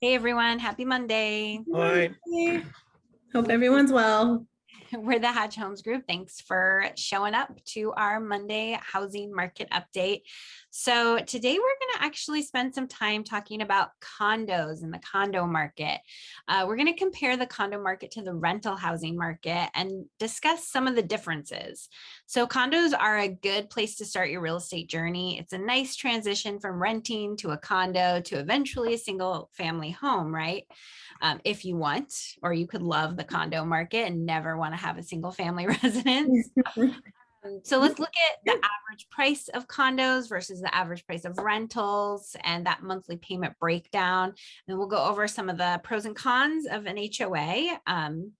Hey everyone, happy Monday. All right. Hey, hope everyone's well. We're the Hatch Homes Group. Thanks for showing up to our Monday housing market update. So today we're going to actually spend some time talking about condos and the condo market. We're going to compare the condo market to the rental housing market and discuss some of the differences. So condos are a good place to start your real estate journey. It's a nice transition from renting to a condo to eventually a single family home, right? If you want, or you could love the condo market and never want to have a single family residence. So let's look at the average price of condos versus the average price of rentals and that monthly payment breakdown. And we'll go over some of the pros and cons of an HOA. And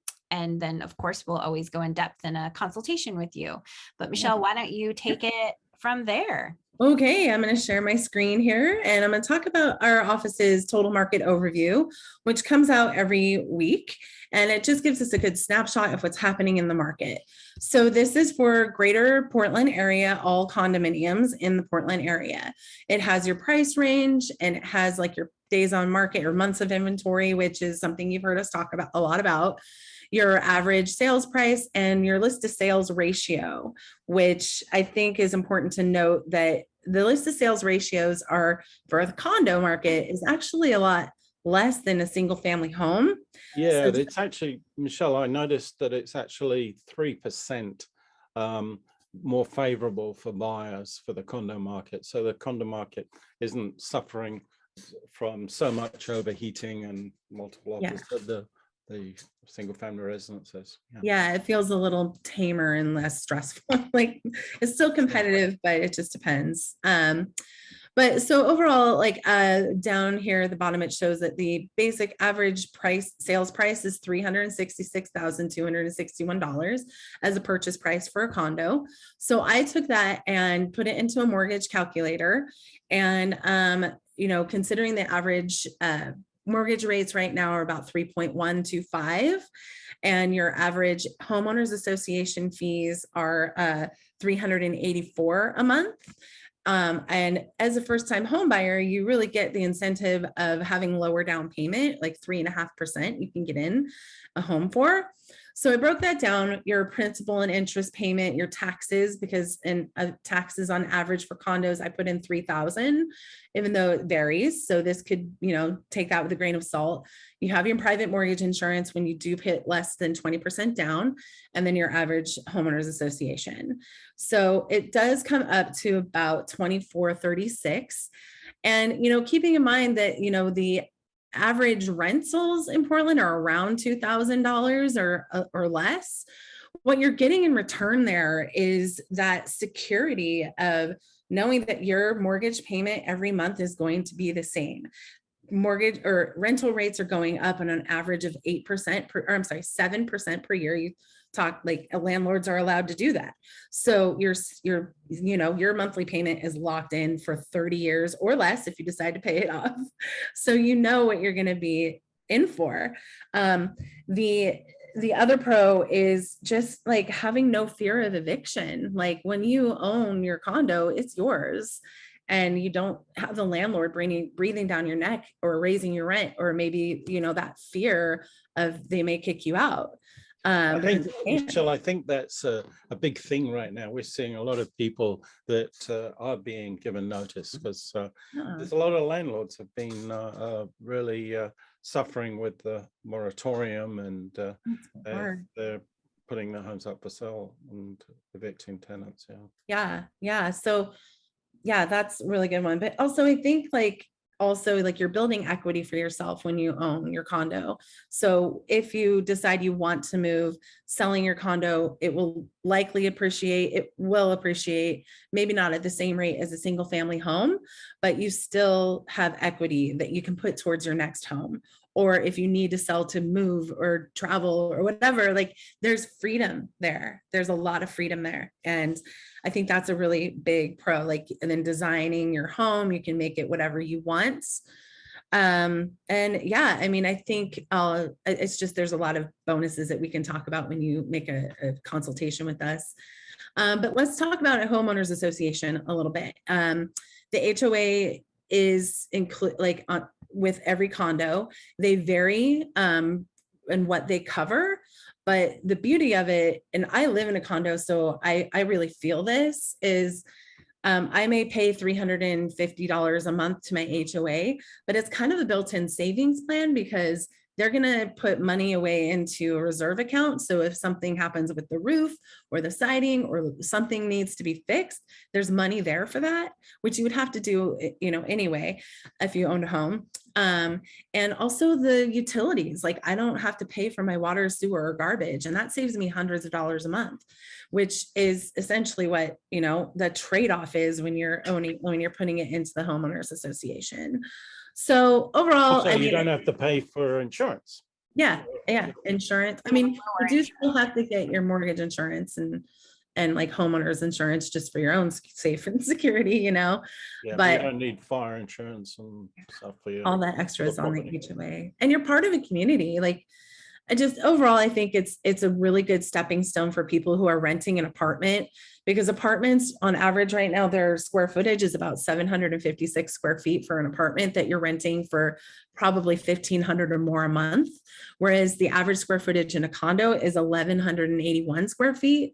then, of course, we'll always go in depth in a consultation with you. But Michelle, why don't you take it from there? Okay, I'm going to share my screen here and I'm going to talk about our office's total market overview, which comes out every week. And it just gives us a good snapshot of what's happening in the market. So this is for greater Portland area, all condominiums in the Portland area. It has your price range and it has like your days on market or months of inventory, which is something you've heard us talk about a lot about. Your average sales price and your list to sales ratio, which I think is important to note that the list to sales ratios are for the condo market is actually a lot less than a single family home. Yeah, So, it's actually, Michelle, I noticed that it's actually 3% more favorable for buyers for the condo market. So the condo market isn't suffering from so much overheating and multiple offers that the single family residences. Yeah, it feels a little tamer and less stressful. Like it's still competitive, but it just depends. But so overall, like down here at the bottom, it shows that the basic average price, sales price is $366,261 as a purchase price for a condo. So I took that and put it into a mortgage calculator and, considering the average mortgage rates right now are about 3.125 and your average homeowners association fees are $384 a month. And as a first-time home buyer, you really get the incentive of having lower down payment, like 3.5% you can get in a home for. So I broke that down, your principal and interest payment, your taxes, because in taxes on average for condos, I put in 3,000, even though it varies. So this could, take that with a grain of salt. You have your private mortgage insurance when you do hit less than 20% down, and then your average homeowners association. So it does come up to about 2436. And, keeping in mind that, the average rentals in Portland are around $2,000 or less. What you're getting in return there is that security of knowing that your mortgage payment every month is going to be the same. Mortgage or rental rates are going up on an average of 7% per year. You talk like landlords are allowed to do that. So your monthly payment is locked in for 30 years or less if you decide to pay it off. So you know what you're going to be in for. The other pro is just like having no fear of eviction. Like when you own your condo, it's yours. And you don't have the landlord breathing down your neck or raising your rent, or maybe, that fear of they may kick you out. Michelle, I think that's a big thing right now. We're seeing a lot of people that are being given notice because there's a lot of landlords have been really suffering with the moratorium and they're putting their homes up for sale and evicting tenants. Yeah. So yeah, that's a really good one. But also I think like you're building equity for yourself when you own your condo. So if you decide you want to move, selling your condo, it will likely appreciate. It will appreciate, maybe not at the same rate as a single family home, but you still have equity that you can put towards your next home. Or if you need to sell to move or travel or whatever, like there's freedom there. There's a lot of freedom there. And I think that's a really big pro. Like, and then designing your home, you can make it whatever you want. And yeah, I mean, I think it's just, there's a lot of bonuses that we can talk about when you make a consultation with us. But let's talk about a homeowners association a little bit. The HOA is with every condo. They vary in what they cover, but the beauty of it, and I live in a condo, so I really feel this, is I may pay $350 a month to my HOA, but it's kind of a built-in savings plan because they're going to put money away into a reserve account. So if something happens with the roof or the siding or something needs to be fixed, there's money there for that, which you would have to do, anyway, if you owned a home. And also the utilities, like I don't have to pay for my water, sewer, or garbage. And that saves me hundreds of dollars a month, which is essentially what, the trade-off is when you're putting it into the homeowners association. So overall, Also, you don't have to pay for insurance. Yeah, insurance. I mean, you do still have to get your mortgage insurance and like homeowners insurance just for your own safety and security, Yeah, but you don't need fire insurance and stuff for you. All that extra is on the HOA, and you're part of a community. Like, overall, I think it's a really good stepping stone for people who are renting an apartment, because apartments on average right now, their square footage is about 756 square feet for an apartment that you're renting for probably 1,500 or more a month. Whereas the average square footage in a condo is 1,181 square feet.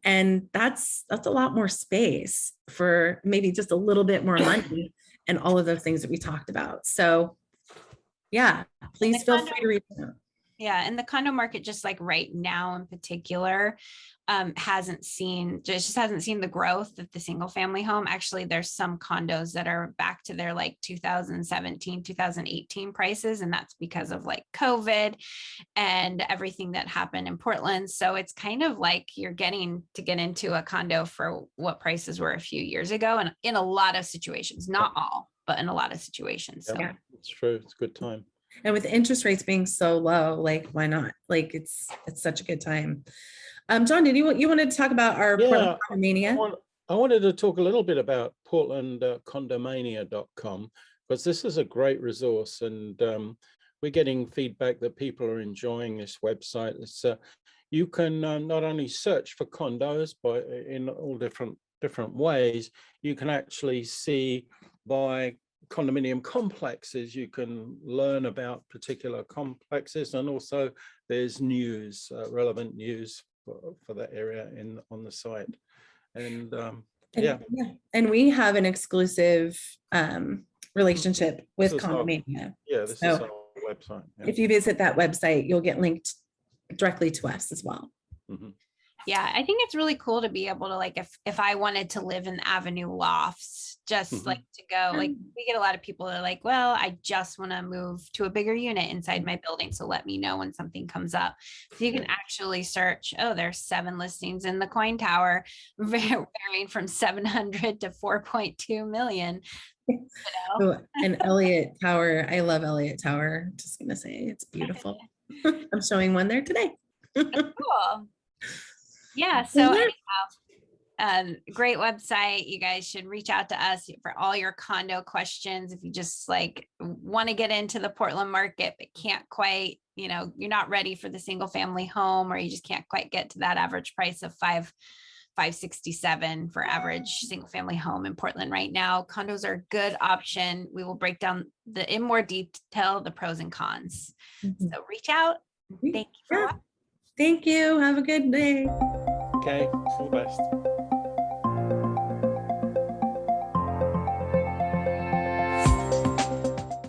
And that's a lot more space for maybe just a little bit more money and all of those things that we talked about. So yeah, please feel free to reach out. Yeah, and the condo market, just like right now in particular, hasn't seen the growth of the single family home. Actually, there's some condos that are back to their like 2017, 2018 prices, and that's because of like COVID and everything that happened in Portland. So it's kind of like you're getting to get into a condo for what prices were a few years ago, and in a lot of situations, not all, but in a lot of situations. So yeah, it's true. It's a good time. And with interest rates being so low, like, why not? Like, it's such a good time. John, did you wanted to talk about our Portland Condomania? I wanted to talk a little bit about portlandcondomania.com, because this is a great resource, and we're getting feedback that people are enjoying this website. It's you can not only search for condos, but in all different ways. You can actually see by condominium complexes, you can learn about particular complexes, and also there's news, relevant news for that area on the site. And and we have an exclusive relationship with Condomania. This is our website. Yeah. If you visit that website, you'll get linked directly to us as well. Mm-hmm. Yeah, I think it's really cool to be able to, like, if I wanted to live in Avenue Lofts, just like to go, like, we get a lot of people that are like, well, I just want to move to a bigger unit inside my building, so let me know when something comes up. So you can actually search, there's 7 listings in the Coin Tower, varying from 700 to 4.2 million. And Elliott Tower, I love Elliott Tower. Just gonna say it's beautiful. I'm showing one there today. Cool. Yeah, so anyhow, great website. You guys should reach out to us for all your condo questions. If you just like want to get into the Portland market, but can't quite, you're not ready for the single family home, or you just can't quite get to that average price of $567 for average single family home in Portland right now. Condos are a good option. We will break down in more detail the pros and cons. So reach out. Thank you for watching. Thank you. Have a good day. Okay, all the best.